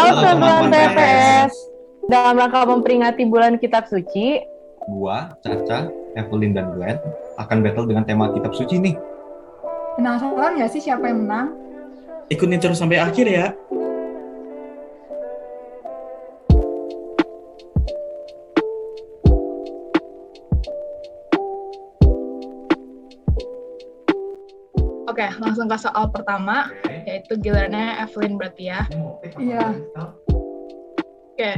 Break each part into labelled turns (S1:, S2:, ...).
S1: Halo
S2: Sobat
S1: Sobat
S2: PPS.
S1: PPS, dalam rangka memperingati bulan Kitab Suci,
S2: Gua, Caca, Evelyn, dan Glenn akan battle dengan tema Kitab Suci nih.
S3: Penasaran nggak sih siapa yang menang?
S4: Ikutin terus sampai akhir ya.
S5: Oke, langsung ke soal pertama, yaitu gilirannya Evelyn berarti ya.
S3: Iya.
S5: Oke,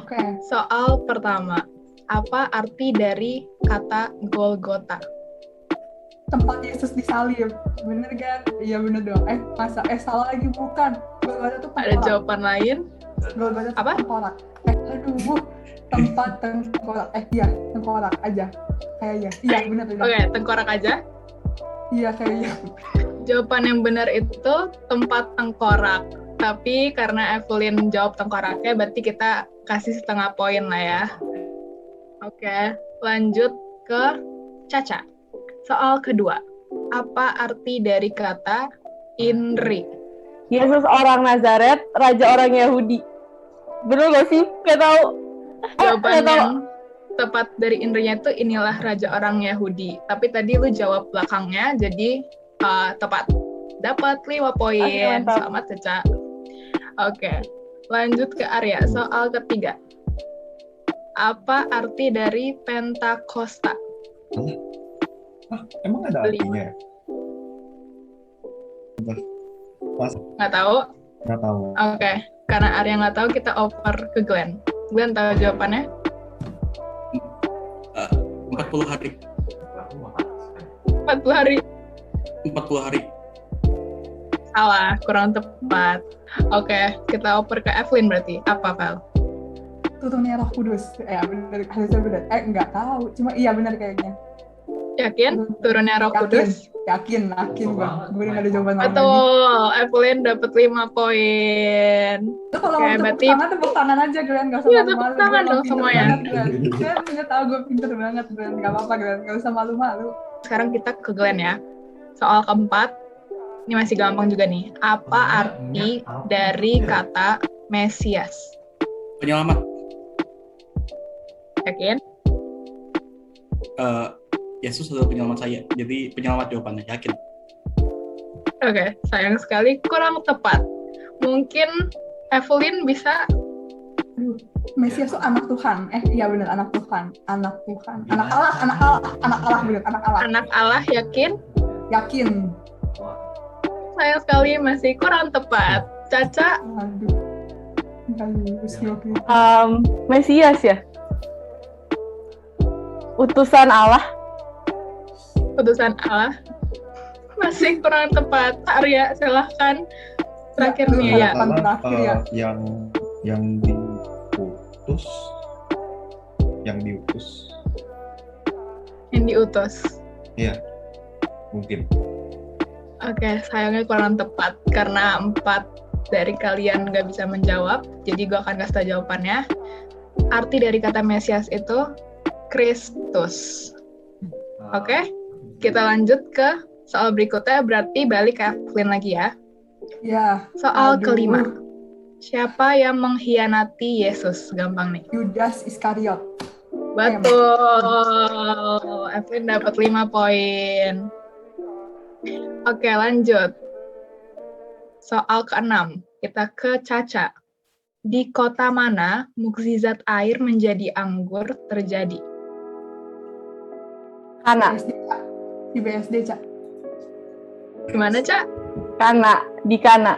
S3: Oke.
S5: soal pertama. Apa arti dari kata Golgota?
S3: Tempat Yesus disalib. Bener kan? Iya bener dong. Salah lagi bukan. Golgota tuh
S5: Ada
S3: tengkorak.
S5: jawaban lain?
S3: Golgota tuh
S5: Apa?
S3: tengkorak. Tempat tengkorak. Iya, tengkorak aja. Kayaknya. Iya bener.
S5: Oke, tengkorak aja.
S3: Iya kayaknya.
S5: Jawaban yang benar itu tempat tengkorak. Tapi karena Evelyn jawab tengkoraknya, berarti kita kasih setengah poin lah ya. Oke, lanjut ke Caca. Soal kedua. Apa arti dari kata Inri?
S1: Yesus orang Nazaret, Raja orang Yahudi. Bener gak sih? Gak tahu.
S5: Jawaban
S1: Nggak tahu.
S5: yang tepat dari Indrinya itu inilah raja orang Yahudi. Tapi tadi lu jawab belakangnya, jadi tepat. Dapat 5 poin.
S1: Oke, mantap.
S5: Selamat, Caca. Oke, lanjut ke Arya. Soal ketiga. Apa arti dari Pentakosta?
S2: Emang ada artinya?
S5: Nggak tahu?
S2: Nggak tahu.
S5: Oke, karena Arya nggak tahu, kita over ke Glenn. Glenn tahu jawabannya?
S4: 40 hari.
S5: 40 hari.
S4: 40 hari.
S5: Salah, kurang tepat. Oke, kita over ke Evelyn berarti. Apa, Val?
S3: Turunnya Roh Kudus. Bener. Harusnya bener. Nggak tahu. Cuma iya bener kayaknya.
S5: Yakin? Turunnya Roh Kudus?
S3: Yakin bang. Gue udah nggak ada jawaban lain lagi.
S5: Betul, Evelyn dapat 5 poin.
S3: Itu kalau
S5: Oke,
S3: mau
S5: berarti-
S3: tepuk tangan aja Glenn, gak usah
S5: Iya,
S3: malu-malu.
S5: tepuk tangan
S3: Gue
S5: dong
S3: pinter
S5: semuanya.
S3: banget, Glenn. Glenn udah tahu gue pinter banget Glenn, gak apa-apa Glenn, gak usah malu-malu.
S5: Sekarang kita ke Glenn ya. Soal keempat, ini masih gampang juga nih. Apa arti dari kata Mesias?
S4: Penyelamat.
S5: Yakin?
S4: Yesus adalah penyelamat saya. Jadi penyelamat jawabannya. Yakin.
S5: Oke, sayang sekali kurang tepat. Mungkin Evelyn bisa.
S3: Mesias tuh anak Tuhan. Iya bener, anak Tuhan. Anak Allah bener, anak Allah.
S5: Anak Allah, yakin?
S3: Yakin.
S5: Sayang sekali masih kurang tepat. Caca,
S3: Aduh. Gak lulus gue.
S1: Mesias ya? Utusan Allah.
S5: utusan Allah. Masih kurang tepat. Arya, silahkan. Terakhir nih ya.
S3: Harapan terakhir ya.
S2: Yang diutus.
S5: Yang diutus.
S2: Iya, mungkin.
S5: Oke, sayangnya kurang tepat. Karena 4 dari kalian nggak bisa menjawab. Jadi gue akan kasih tau jawabannya. Arti dari kata Mesias itu Kristus. Oke, kita lanjut ke soal berikutnya. Berarti balik ke Evelyn lagi ya.
S3: Ya.
S5: Soal
S3: Aduh.
S5: kelima. Siapa yang mengkhianati Yesus? Gampang nih.
S3: Yudas Iskariot.
S5: Betul. Evelyn dapat 5 poin. Oke, lanjut. Soal ke-6. Kita ke Caca. Di kota mana mukjizat air menjadi anggur terjadi?
S1: Kana.
S3: BSD, Cak. Di BSD, Cak.
S5: Gimana, Cak?
S1: Kana. Di Kana.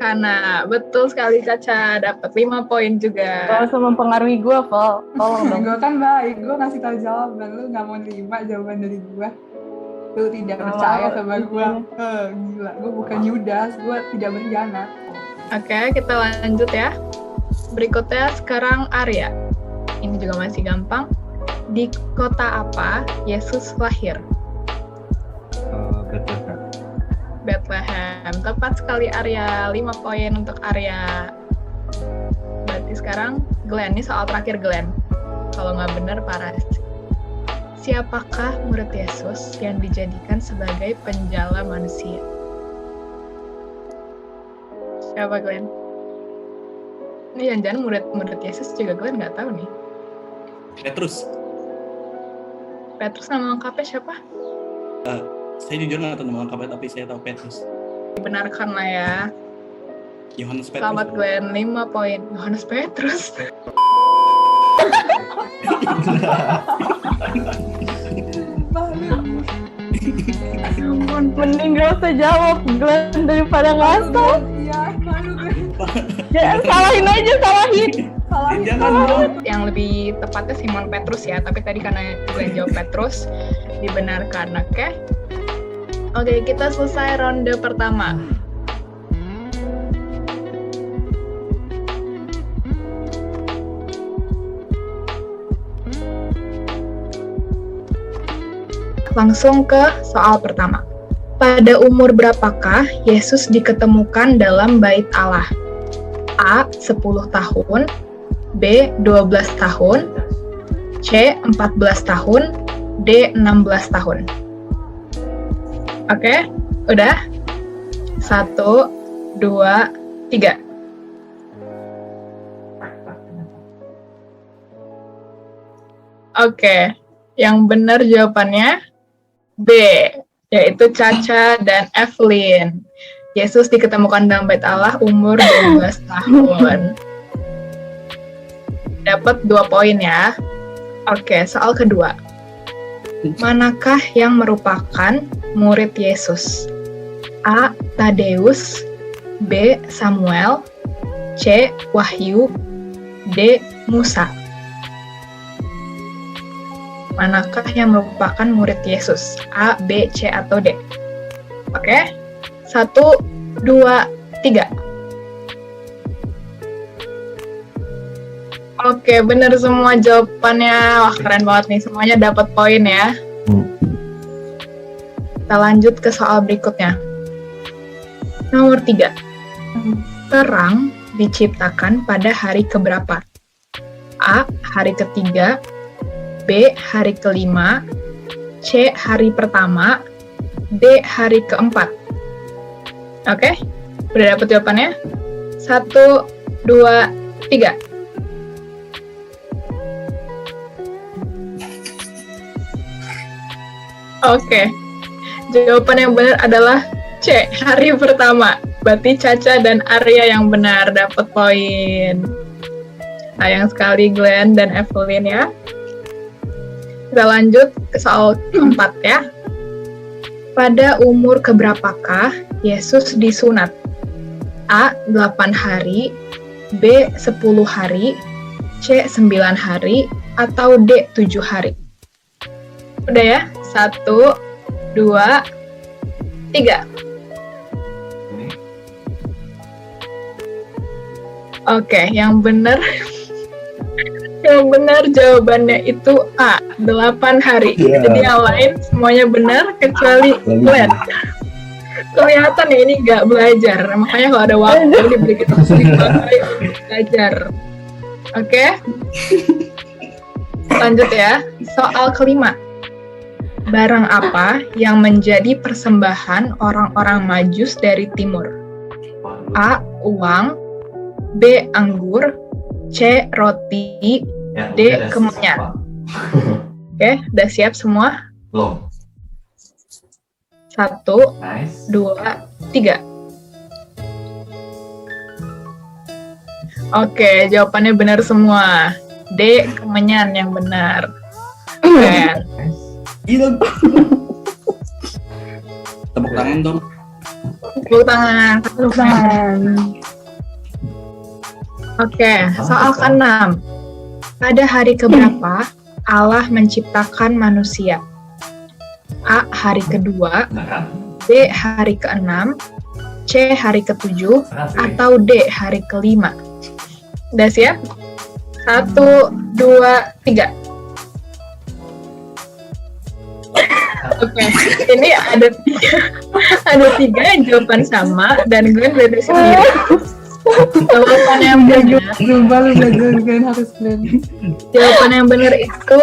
S5: Karena betul sekali Caca, dapat 5 poin juga.
S1: Gak usah mempengaruhi gue, Val. Tolong dong.
S3: Gue kan baik, gue ngasih tau jawaban. Lu gak mau nerima jawaban dari gue. Lu tidak
S1: Gak
S3: percaya
S1: mau,
S3: sama gue. Gila, gue bukan Yudas, gue tidak berkhianat.
S5: Oke, kita lanjut ya. Berikutnya sekarang Arya. Ini juga masih gampang. Di kota apa Yesus lahir?
S2: Bethlehem.
S5: Bethlehem. Tepat sekali Arya. 5 poin untuk Arya. Berarti sekarang Glenn. Ini soal terakhir Glenn. Kalau nggak benar parah sih. Siapakah murid Yesus yang dijadikan sebagai penjala manusia? Siapa Glenn? Ini jangan-jangan murid Yesus juga gue nggak tahu nih.
S4: Petrus.
S5: Petrus nama lengkapnya siapa?
S4: Saya jujur nggak tahu nama lengkapnya, tapi saya tahu Petrus.
S5: Dibenarkan lah ya.
S4: Yohanes Petrus.
S5: Selamat Glenn, 5 poin. Yohanes Petrus.
S1: Ampun, mending gak usah jawab Glenn daripada ngasal.
S3: Iya, malu gue.
S1: Ya, salahin aja, salahin.
S4: Jangan dong.
S5: Yang lebih tepatnya Simon Petrus ya, tapi tadi karena Glenn jawab Petrus, dibenarkan, oke? Oke, kita selesai ronde pertama. Langsung ke soal pertama. Pada umur berapakah Yesus diketemukan dalam bait Allah? A. 10 tahun, B. 12 tahun, C. 14 tahun, D. 16 tahun. Oke, udah? 1, 2, 3. Oke, yang benar jawabannya B, yaitu Caca dan Evelyn. Yesus diketemukan dalam bait Allah umur 12 tahun. Dapat 2 poin ya. Oke, soal kedua. Manakah yang merupakan murid Yesus? A. Tadeus, B. Samuel, C. Wahyu, D. Musa. Manakah yang merupakan murid Yesus? A, B, C, atau D? Oke, 1, 2, 3. Oke, benar semua jawabannya. Wah, keren banget nih. Semuanya dapat poin ya. Kita lanjut ke soal berikutnya. Nomor 3. Terang diciptakan pada hari keberapa? A, hari ketiga, B, hari kelima, C, hari pertama, D, hari keempat. Oke, udah dapet jawabannya? 1, 2, 3. Oke, jawaban yang benar adalah C, hari pertama. Berarti Caca dan Arya yang benar dapat poin. Sayang sekali Glenn dan Evelyn ya. Kita lanjut ke soal keempat ya. Pada umur keberapakah Yesus disunat? A. 8 hari, B. 10 hari, C. 9 hari, atau D. 7 hari. Udah ya? 1, 2, 3. Oke, yang benar jawabannya itu A, 8 hari.
S2: Yeah.
S5: Jadi yang lain semuanya benar kecuali Glenn. Kelihatan ya ini nggak belajar. Makanya kalau ada waktu diberi kita dipakai untuk belajar. Oke? Lanjut ya. Soal kelima. Barang apa yang menjadi persembahan orang-orang Majus dari timur? A. Uang, B. Anggur, C. Roti, D. Kemenyan. Oke, udah siap semua?
S2: Belum.
S5: 1,
S2: Nice.
S5: 2, 3. Oke, jawabannya benar semua. D. Kemenyan yang benar. Keren.
S4: Gila. Tepuk tangan dong.
S5: Tepuk tangan. Tepuk tangan. Oke, soal ke-6. Pada hari keberapa Allah menciptakan manusia? A. Hari kedua, B. Hari ke-6, C. Hari ke-7, atau D. Hari ke-5. Udah siap? 1, 2, 3. Oke, ini ada 3 yang jawaban sama dan Glenn beda sendiri. Jawaban yang benar, jawaban yang benar itu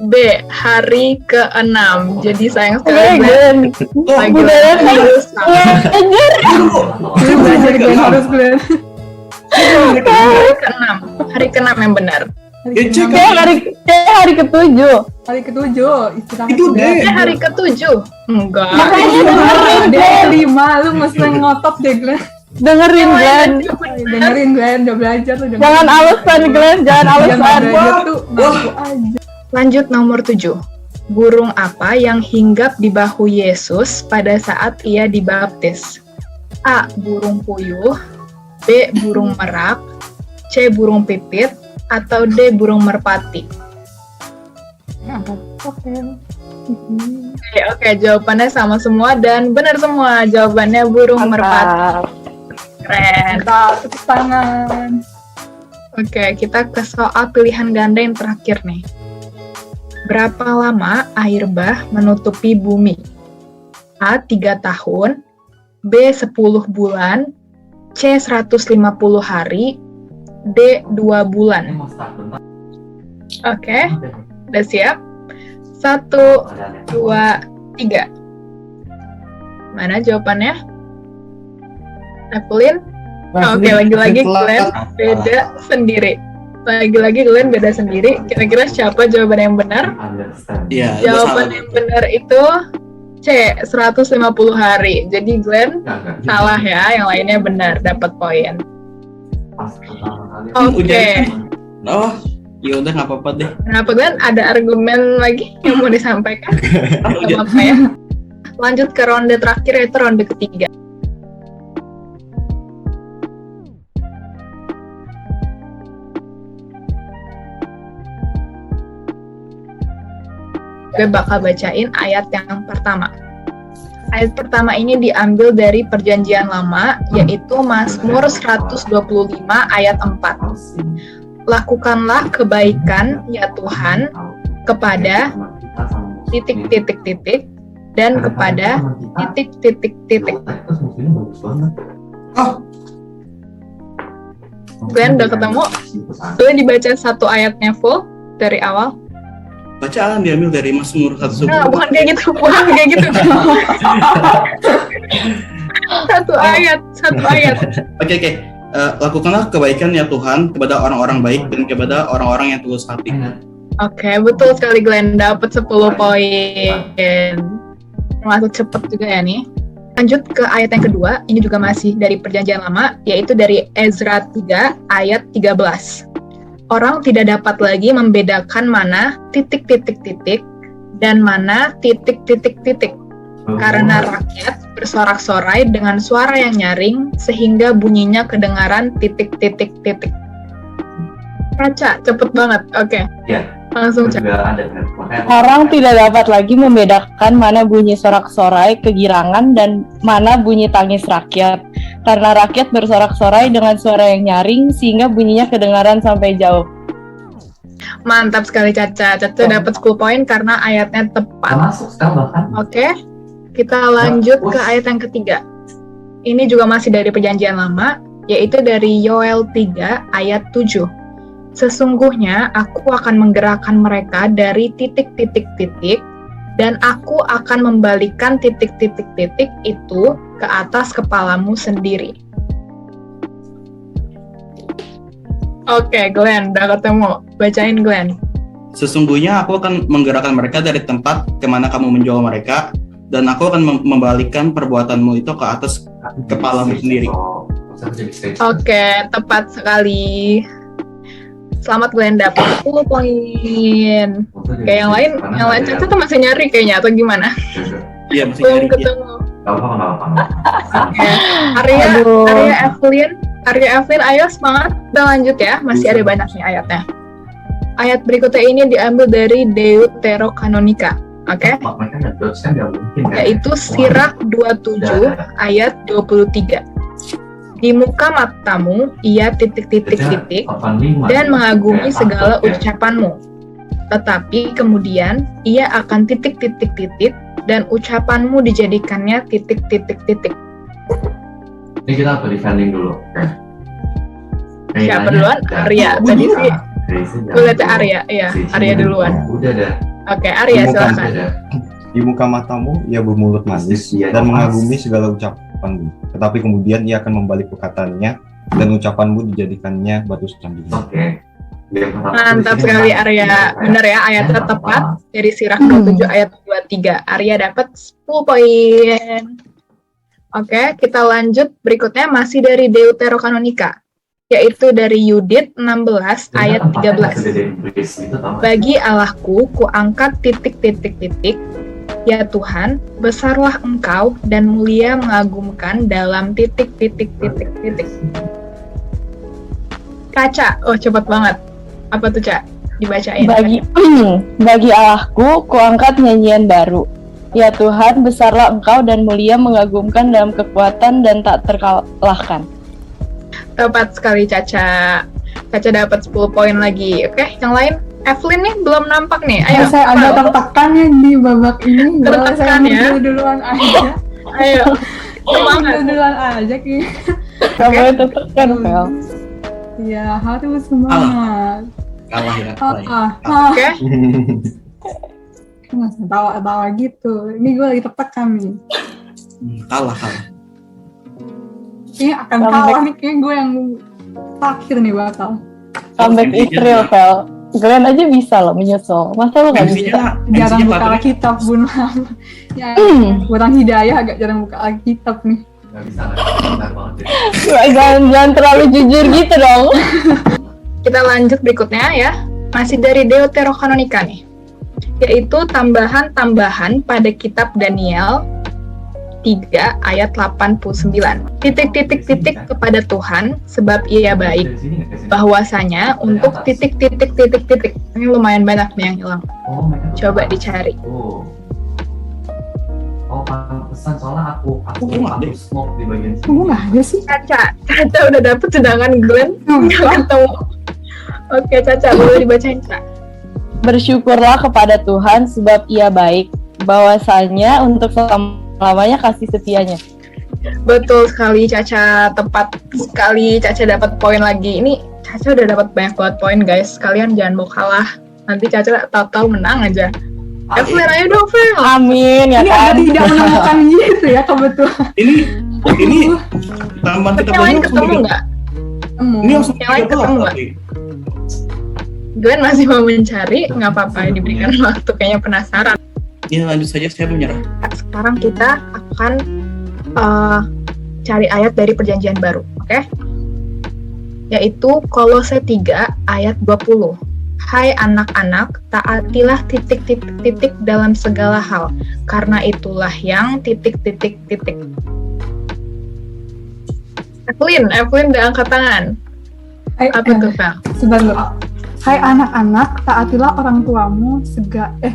S5: B, hari ke-6. Jadi sayang sekali Glenn. Lagi harus
S3: Belajar Glenn, harus Glenn.
S5: Hari ke-6. Hari ke-6 yang benar.
S3: Hari
S4: cek.
S3: ke-6.
S1: Hari ke-7.
S3: Hari ke-7 istirahat
S4: Itu
S3: udah.
S4: deh.
S5: Hari ke-7. Enggak.
S1: Makanya dengerin,
S3: Ada
S1: Glenn.
S3: kelima, lu mesti ngotot deh Glenn.
S1: Dengerin, Glenn.
S3: Dengerin Glenn, udah belajar lu.
S1: Jangan alasan, Glenn. Jangan
S3: Jangan
S1: alasan.
S3: belajar tuh, ngaku aja.
S5: Lanjut nomor 7. Burung apa yang hinggap di bahu Yesus pada saat ia dibaptis? A. Burung puyuh, B. Burung merak, C. Burung pipit, atau D. Burung merpati? Oke, jawabannya sama semua dan benar semua. Jawabannya burung merpati.
S1: Mantap.
S5: Keren.
S3: Mantap, tepuk tangan.
S5: Oke, kita ke soal pilihan ganda yang terakhir nih. Berapa lama air bah menutupi bumi? A. 3 tahun, B. 10 bulan, C. 150 hari, D. 2 bulan. Oke, udah siap? 1, 2, 3. Mana jawabannya? Evelyn? Oke, lagi-lagi Glenn beda sendiri. Lagi-lagi Glenn beda sendiri. Kira-kira siapa jawaban yang benar?
S4: Iya,
S5: Jawaban yang benar itu C, 150 hari. Jadi Glenn salah ya, yang lainnya benar, dapat poin. Oke.
S4: Oh, ya udah nggak apa-apa deh.
S5: Kenapa Glenn? Ada argumen lagi yang mau disampaikan? Gak apa-apa ya. Lanjut ke ronde terakhir, yaitu ronde ketiga. Gue bakal bacain ayat yang pertama. Ayat pertama ini diambil dari Perjanjian Lama, yaitu Mazmur 125 ayat 4. Lakukanlah kebaikan, ya Tuhan, kepada titik-titik-titik dan kepada titik-titik-titik. Glenn udah ketemu? Glenn dibaca satu ayatnya full dari awal?
S4: Bacaan diambil dari Mazmur 125.
S5: Nah, bukan kayak gitu, bukan kayak gitu. Satu ayat.
S4: Oke. Lakukanlah kebaikan ya Tuhan kepada orang-orang baik dan kepada orang-orang yang tulus hati.
S5: Oke, betul sekali Glenn, dapat 10 poin. Termasuk cepet juga ya nih. Lanjut ke ayat yang kedua, ini juga masih dari Perjanjian Lama, yaitu dari Ezra 3 ayat 13. Orang tidak dapat lagi membedakan mana titik-titik-titik dan mana titik-titik-titik. Karena rakyat bersorak-sorai dengan suara yang nyaring sehingga bunyinya kedengaran titik-titik-titik. Baca, cepet banget. Oke.
S6: Ya.
S5: Langsung cek.
S1: Orang tidak dapat lagi membedakan mana bunyi sorak-sorai kegirangan dan mana bunyi tangis rakyat. Karena rakyat bersorak-sorai dengan suara yang nyaring sehingga bunyinya kedengaran sampai jauh.
S5: Mantap sekali Caca. Caca dapat 10 poin karena ayatnya tepat.
S6: Masuk sekarang bahkan.
S5: Oke, kita lanjut ke ayat yang ketiga. Ini juga masih dari Perjanjian Lama, yaitu dari Yoel 3 ayat 7. Sesungguhnya aku akan menggerakkan mereka dari titik-titik-titik dan aku akan membalikan titik-titik-titik itu ke atas kepalamu sendiri. Oke, Glenn, udah ketemu. Bacain, Glenn.
S4: Sesungguhnya aku akan menggerakkan mereka dari tempat kemana kamu menjual mereka, dan aku akan membalikan perbuatanmu itu ke atas kepalamu sendiri.
S5: Oke, tepat sekali. Selamat Glenn, dapat 10 poin. Kayak yang lain Caca tuh masih nyari kayaknya atau gimana?
S4: Iya, masih
S5: Belum
S4: nyari.
S5: ketemu.
S6: Kenapa?
S5: Oke. Arya Evelyn, ayo semangat. Kita lanjut ya, masih ada banyak nih ayatnya. Ayat berikutnya ini diambil dari Deuterokanonika. Oke? Yaitu Sirach 27 ayat 23. Di muka matamu ia titik-titik-titik dan mengagumi segala ucapanmu. Tetapi kemudian ia akan titik-titik-titik dan ucapanmu dijadikannya titik-titik-titik.
S6: Ini kita apa defending dulu?
S5: Siapa duluan? Arya. Tadi sih gue lihat Arya. Iya, Arya duluan.
S6: Udah dah.
S5: Oke, Arya silakan.
S2: Di muka matamu ia bermulut manis dan mengagumi segala ucapanmu. Tetapi kemudian ia akan membalik perkataannya dan ucapanmu dijadikannya batu sandungan.
S6: Oke.
S5: Mantap sekali Arya. Benar ya, ayatnya tepat dari Sirah 27 ayat 23. Arya dapat 10 poin. Oke, kita lanjut. Berikutnya masih dari Deuterokanonika, yaitu dari Yudit 16 ayat 13. Bagi Allahku kuangkat titik. Ya Tuhan, besarlah Engkau dan mulia mengagumkan dalam titik. Kaca, oh cepat banget. Apa tuh, Cak? Dibacain.
S1: Bagi Allahku kuangkat nyanyian baru. Ya Tuhan, besarlah Engkau dan mulia mengagumkan dalam kekuatan dan tak terkalahkan.
S5: Tepat sekali, Caca. Caca dapat 10 poin lagi. Oke, yang lain? Evelyn nih belum nampak nih. Ayo.
S3: Saya agak tertekan ya di babak ini. Boleh
S5: Tertekan
S3: saya
S5: ya?
S3: mundur duluan aja.
S5: Ayo. Semangat.
S3: Mundur duluan aja Ki.
S1: Kamu tertekan, Vel.
S3: Ya, harus semangat.
S4: Kalah ya.
S5: Oke.
S3: Nggak usah tawa-tawa gitu. Ini gue lagi tertekan nih.
S4: Kalah.
S3: Ini akan kalah nih, kayaknya gue yang terakhir nih bakal.
S1: Comeback Israel, Vel. Glenn aja bisa loh menyusul. Masa lo gak bisa?
S3: Jarang buka Alkitab, Bun. Ya, kurang hidayah, agak jarang buka Alkitab nih.
S6: Gak bisa, benar banget ya.
S1: Jangan terlalu jujur gitu dong.
S5: Kita lanjut berikutnya ya. Masih dari Deuterokanonika nih. Yaitu tambahan-tambahan pada kitab Daniel 3 ayat 89. Titik kepada Tuhan sebab Ia baik. Bahwasanya untuk titik. Ini lumayan banyak nih yang hilang.
S6: Oh, mereka tuh
S5: Coba
S6: tahu.
S5: dicari.
S6: Oh, pantesan soalnya aku smoke di bagian sini.
S3: Gue nggak ada sih.
S5: Caca udah dapet, sedangkan Glenn nggak ketemu. Oke, Caca boleh dibacain, Caca.
S1: Bersyukurlah kepada Tuhan sebab Ia baik. Bahwasanya untuk selamanya kasih setianya.
S5: Betul sekali, Caca. Tepat sekali, Caca dapat poin lagi. Ini Caca udah dapat banyak banget poin, guys. Kalian jangan mau kalah. Nanti Caca tahu-tahu menang aja. Evelyn, ayo dong, Vel.
S1: Amin ya
S3: Ini
S1: kan.
S3: ada tidak menemukan gitu ya kebetulan.
S4: Ini tambahan kita
S5: Yang lain ketemu nggak?
S4: Ini langsung
S5: Yang lain ketemu nggak? Glenn masih mau mencari, nggak apa-apa, diberikan waktu. Kayaknya penasaran.
S4: Ini lanjut saja, saya menyerah.
S5: Sekarang kita akan cari ayat dari Perjanjian Baru, oke? Yaitu Kolose 3 ayat 20. Hai anak-anak, taatilah titik dalam segala hal, karena itulah yang titik. Evelyn udah angkat tangan. Apa tuh, Vel?
S3: Sebentar. Hai anak-anak, taatilah orang tuamu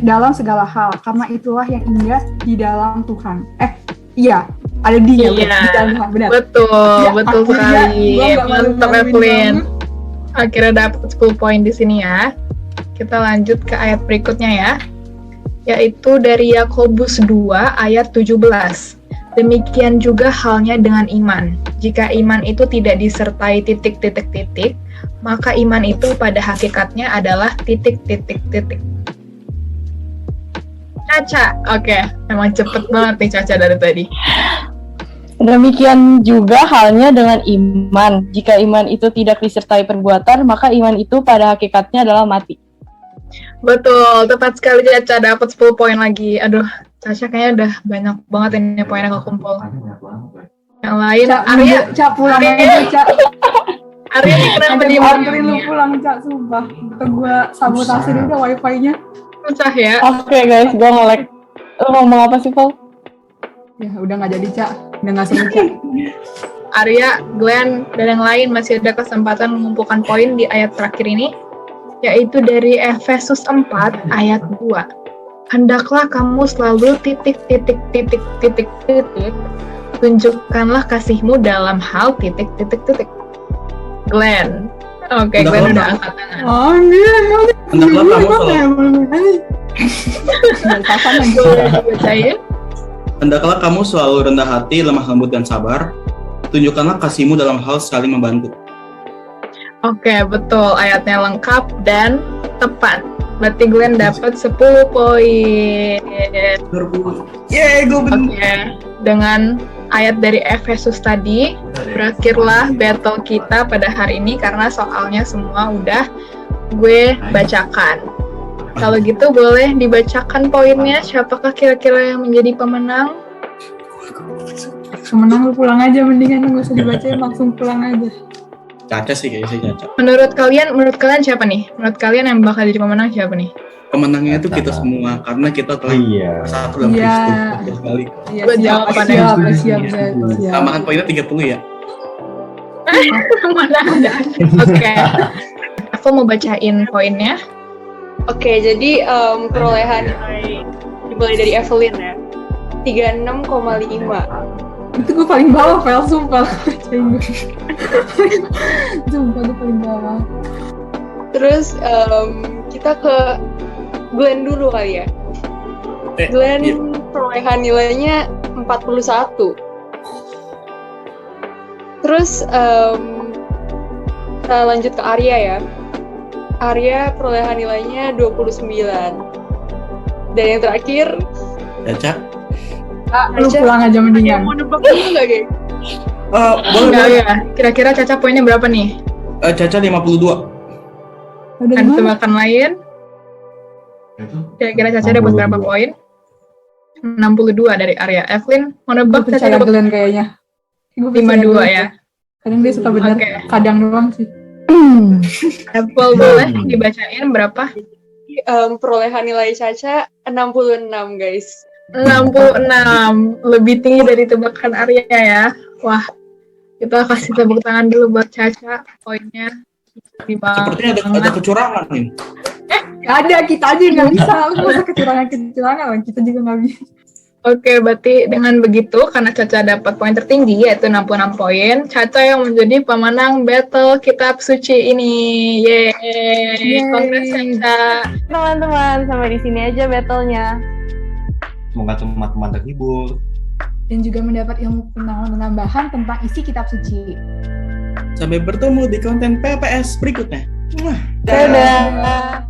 S3: dalam segala hal, karena itulah yang indah di dalam Tuhan. Iya, ada di
S5: Iya,
S3: di dalam Tuhan, benar.
S5: betul
S3: Ya,
S5: betul
S3: akhirnya
S5: sekali.
S3: gua nggak
S5: Mantap,
S3: malu-maluin
S5: Evelyn.
S3: banget.
S5: Akhirnya dapat 10 poin di sini ya. Kita lanjut ke ayat berikutnya ya. Yaitu dari Yakobus 2 ayat 17. Demikian juga halnya dengan iman. Jika iman itu tidak disertai titik, maka iman itu pada hakikatnya adalah titik. Caca, oke. Emang cepet banget nih Caca dari tadi.
S1: Demikian juga halnya dengan iman. Jika iman itu tidak disertai perbuatan, maka iman itu pada hakikatnya adalah mati.
S5: Betul, tepat sekali Caca, dapat 10 poin lagi. Aduh, Caca kayaknya udah banyak banget ini poinnya kekumpul.
S6: Banyak banget.
S5: Yang lain,
S3: Cak,
S5: Arya
S3: pulang
S5: Arya.
S3: aja, Cak.
S5: ini kenapa dia
S3: Anterin lu pulang, Cak, sumpah. Atau gue sabotase dulu wifi-nya.
S5: susah ya?
S1: Oke guys, gue nge-lag. Lo ngomong apa sih, Paul?
S3: Ya, udah nggak jadi, Cak. Udah nggak seru, Cak.
S5: Arya, Glenn, dan yang lain masih ada kesempatan mengumpulkan poin di ayat terakhir ini, yaitu dari Efesus 4 ayat 2. Hendaklah kamu selalu titik. Tunjukkanlah kasihmu dalam hal titik. Glenn. Oke, Glenn udah angkat tangan.
S3: Oh, iya.
S4: Hendaklah kamu selalu
S5: Boleh dibacain?
S4: Hendaklah kamu selalu rendah hati, lemah lembut dan sabar. Tunjukkanlah kasihmu dalam hal saling membantu.
S5: Oke, betul. Ayatnya lengkap dan tepat. Berarti Glenn dapat 10 poin.
S4: Yeay, gue bener.
S5: Oke, dengan ayat dari Efesus tadi, berakhirlah battle kita pada hari ini karena soalnya semua udah gue bacakan. Kalau gitu boleh dibacakan poinnya, siapakah kira-kira yang menjadi pemenang?
S3: Pemenang lu pulang aja, mendingan nggak usah dibacain, langsung pulang aja.
S4: Caca sih kayaknya sih Caca.
S5: Menurut kalian siapa nih? Menurut kalian yang bakal jadi pemenang siapa nih?
S4: Pemenangnya itu kita semua karena kita telah
S2: Iya.
S4: bersatu dalam
S3: Iya.
S4: Kristus. Betul sekali.
S3: Iya,
S5: Buat
S3: siap,
S5: jawabannya.
S3: siap.
S4: Tambahan poinnya 30 ya.
S5: Mana ada? Oke. Aku mau bacain poinnya.
S7: Oke, jadi perolehan dimulai dari Evelyn ya. 36,5.
S3: Itu gue paling bawah, Fel, sumpah. Sumpah, gue paling bawah.
S7: Terus kita ke Glenn dulu kali ya. Glenn
S4: Iya.
S7: perolehan nilainya 41. Terus kita lanjut ke Arya ya. Arya perolehan nilainya 29. Dan yang terakhir,
S4: Caca.
S3: Lu pulang aja
S7: yang
S3: mendingan.
S7: mau nebak dulu nggak, guys?
S5: Enggak
S4: Boleh.
S5: ya. Kira-kira Caca poinnya berapa nih?
S4: Caca 52.
S3: Udah
S5: Ada
S3: gimana?
S5: tebakan lain? Kira-kira Caca dapat berapa
S2: 62.
S5: poin? 62 dari Arya. Evelyn, mau
S3: Gue
S5: nebak Caca
S3: percaya
S5: dapat
S3: Glenn kayaknya. Gua percaya
S5: 52
S3: Glenn.
S5: ya?
S3: Kadang dia suka benar,
S5: Oke.
S3: kadang doang sih.
S5: Apple boleh dibacain berapa?
S7: Perolehan nilai Caca 66, guys.
S5: 66. Lebih tinggi dari tebakan Arya ya. Wah, kita kasih tepuk tangan dulu buat Caca. Poinnya
S4: Sepertinya ada kecurangan nih.
S3: Ada, kita aja nggak bisa. Lu masa kecurangan lah, kita juga nggak bisa.
S5: Oke, berarti dengan begitu, karena Caca dapat poin tertinggi, yaitu 66 poin, Caca yang menjadi pemenang battle kitab suci ini. Yeay! Congrats, Caca!
S1: Teman-teman, sampai di sini aja battle-nya.
S2: Semoga teman-teman terhibur.
S3: Dan juga mendapat ilmu pengetahuan tambahan tentang isi kitab suci.
S4: Sampai bertemu di konten PPS berikutnya.
S1: Dadah.